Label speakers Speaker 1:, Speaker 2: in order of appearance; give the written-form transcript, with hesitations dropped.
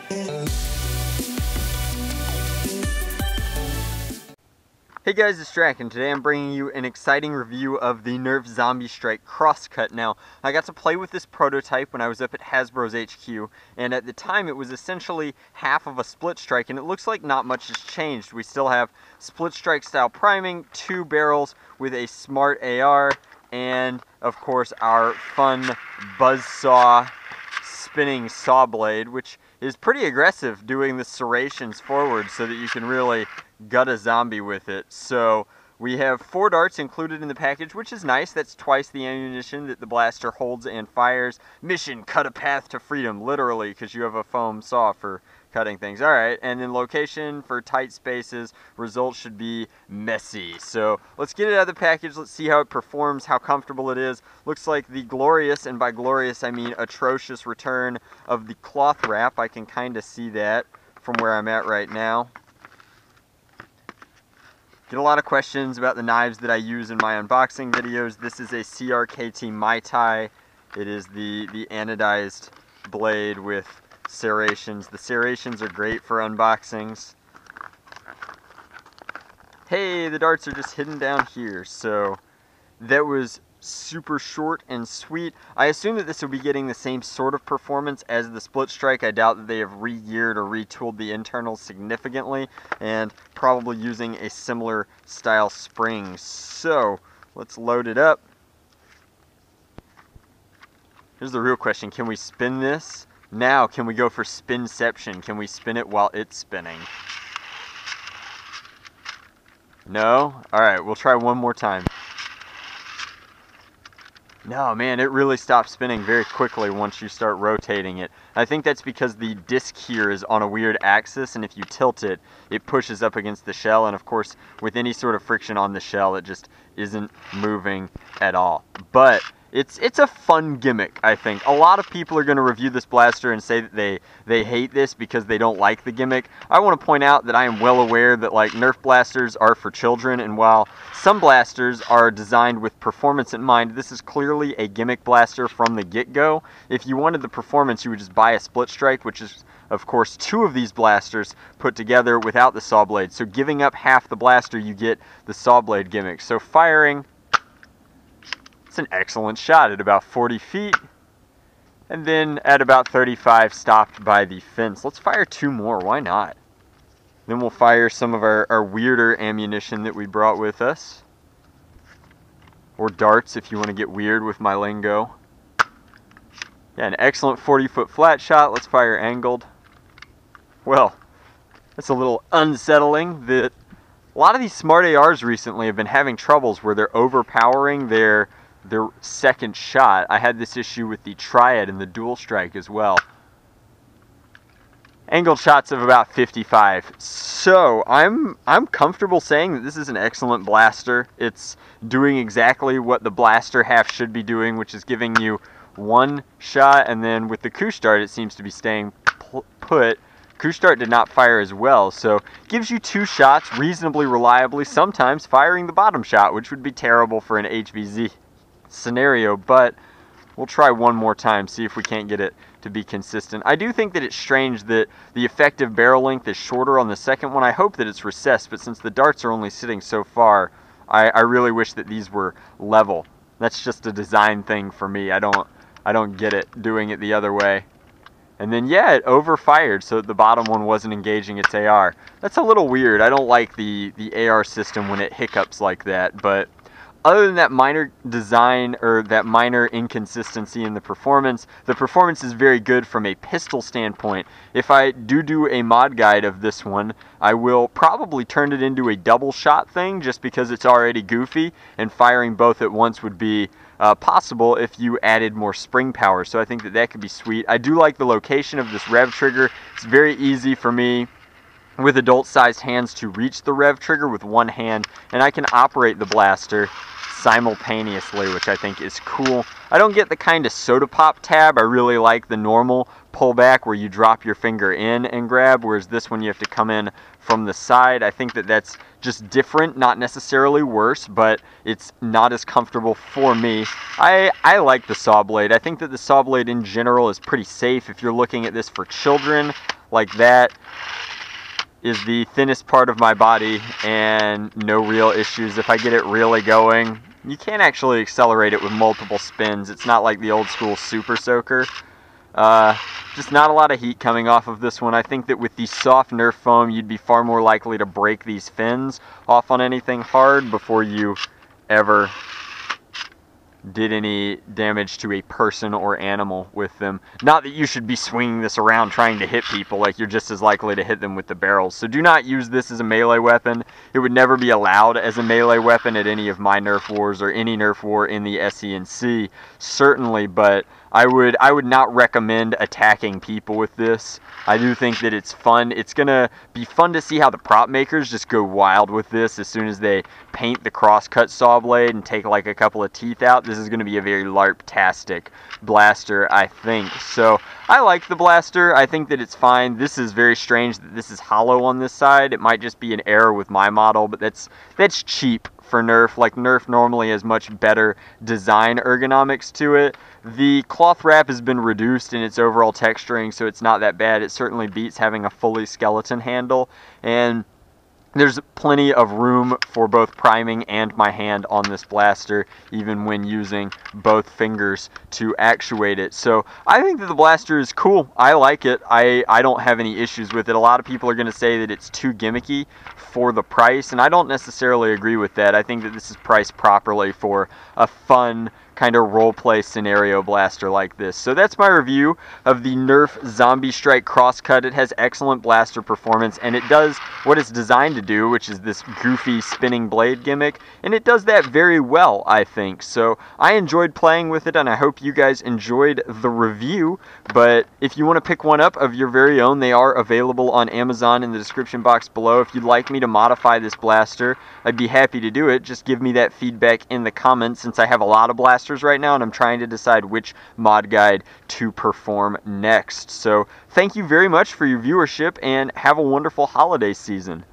Speaker 1: Hey guys, it's Drac, and today I'm bringing you an exciting review of the Nerf Zombie Strike Crosscut. Now, I got to play with this prototype when I was up at Hasbro's HQ, and at the time it was essentially half of a split strike, and it looks like not much has changed. We still have split strike style priming, 2 barrels with a smart AR, and of course our fun buzzsaw spinning saw blade, which is pretty aggressive, doing the serrations forward so that you can really gut a zombie with it. So we have 4 darts included in the package, which is nice. That's twice the ammunition that the blaster holds and fires. Mission, cut a path to freedom, literally, because you have a foam saw for cutting things. Alright, and then location for tight spaces. Results should be messy. So let's get it out of the package. Let's see how it performs, how comfortable it is. Looks like the glorious, and by glorious I mean atrocious, return of the cloth wrap. I can kind of see that from where I'm at right now. Get a lot of questions about the knives that I use in my unboxing videos. This is a CRKT Mai Tai. It is the anodized blade with serrations. The serrations are great for unboxings. Hey, the darts are just hidden down here. So that was super short and sweet. I assume that this will be getting the same sort of performance as the split strike. I doubt that they have re-geared or retooled the internals significantly, and probably using a similar style spring. So let's load it up. Here's the real question: can we spin this? Now, can we go for spinception? Can we spin it while it's spinning? No? Alright, we'll try one more time. No, man, it really stops spinning very quickly once you start rotating it. I think that's because the disc here is on a weird axis, and if you tilt it, it pushes up against the shell, and of course, with any sort of friction on the shell, it just isn't moving at all. But it's a fun gimmick, I think. A lot of people are going to review this blaster and say that they hate this because they don't like the gimmick. I want to point out that I am well aware that, like, Nerf blasters are for children, and while some blasters are designed with performance in mind, this is clearly a gimmick blaster from the get-go. If you wanted the performance, you would just buy a split strike, which is, of course, 2 of these blasters put together without the saw blade. So giving up half the blaster, you get the saw blade gimmick. So firing, it's an excellent shot at about 40 feet, and then at about 35 stopped by the fence. Let's fire 2 more, why not? Then we'll fire some of our weirder ammunition that we brought with us, or darts if you want to get weird with my lingo. Yeah, an excellent 40-foot flat shot. Let's fire angled. Well, that's a little unsettling that a lot of these smart ARs recently have been having troubles where they're overpowering their second shot. I had this issue with the Triad and the Dual Strike as well. Angled shots of about 55. So I'm comfortable saying that this is an excellent blaster. It's doing exactly what the blaster half should be doing, which is giving you 1 shot, and then with the Couche Dart it seems to be staying put. Couche Dart did not fire as well, so gives you 2 shots reasonably reliably, sometimes firing the bottom shot, which would be terrible for an HVZ scenario, but we'll try one more time, see if we can't get it to be consistent. I do think that it's strange that the effective barrel length is shorter on the second one. I hope that it's recessed, but since the darts are only sitting so far, I really wish that these were level. That's just a design thing for me. I don't get it doing it the other way. And then, yeah, it overfired, so the bottom one wasn't engaging its AR. That's a little weird. I don't like the AR system when it hiccups like that, but other than that minor design, or that minor inconsistency in the performance is very good from a pistol standpoint. If I do a mod guide of this one, I will probably turn it into a double shot thing, just because it's already goofy, and firing both at once would be possible if you added more spring power. So I think that could be sweet. I do like the location of this rev trigger. It's very easy for me with adult-sized hands to reach the rev trigger with one hand, and I can operate the blaster simultaneously, which I think is cool. I don't get the kind of soda pop tab. I really like the normal pullback where you drop your finger in and grab, whereas this one you have to come in from the side. I think that that's just different, not necessarily worse, but it's not as comfortable for me. I like the saw blade. I think that the saw blade in general is pretty safe. If you're looking at this for children, Like that is the thinnest part of my body and no real issues. If I get it really going, you can't actually accelerate it with multiple spins. It's not like the old school Super Soaker. Just not a lot of heat coming off of this one. I think that with the soft Nerf foam, you'd be far more likely to break these fins off on anything hard before you ever did any damage to a person or animal with them. Not that you should be swinging this around trying to hit people, like you're just as likely to hit them with the barrels. So do not use this as a melee weapon. It would never be allowed as a melee weapon at any of my Nerf wars or any Nerf war in the SENC, certainly, but I would not recommend attacking people with this. I do think that it's fun. It's going to be fun to see how the prop makers just go wild with this as soon as they paint the cross-cut saw blade and take like a couple of teeth out. This is going to be a very LARP-tastic blaster, I think. So I like the blaster. I think that it's fine. This is very strange that this is hollow on this side. It might just be an error with my model, but that's cheap for Nerf. Like, Nerf normally has much better design ergonomics to it. The cloth wrap has been reduced in its overall texturing, so it's not that bad. It certainly beats having a fully skeleton handle, and there's plenty of room for both priming and my hand on this blaster, even when using both fingers to actuate it. So I think that the blaster is cool. I like it. I don't have any issues with it. A lot of people are going to say that it's too gimmicky for the price, and I don't necessarily agree with that. I think that this is priced properly for a fun kind of role-play scenario blaster like this. So that's my review of the Nerf Zombie Strike Crosscut. It has excellent blaster performance, and it does what it's designed to do, which is this goofy spinning blade gimmick, and it does that very well, I think. So I enjoyed playing with it, and I hope you guys enjoyed the review. But if you want to pick one up of your very own, they are available on Amazon in the description box below. If you'd like me to modify this blaster, I'd be happy to do it. Just give me that feedback in the comments, since I have a lot of blasters right now and I'm trying to decide which mod guide to perform next. So thank you very much for your viewership and have a wonderful holiday season.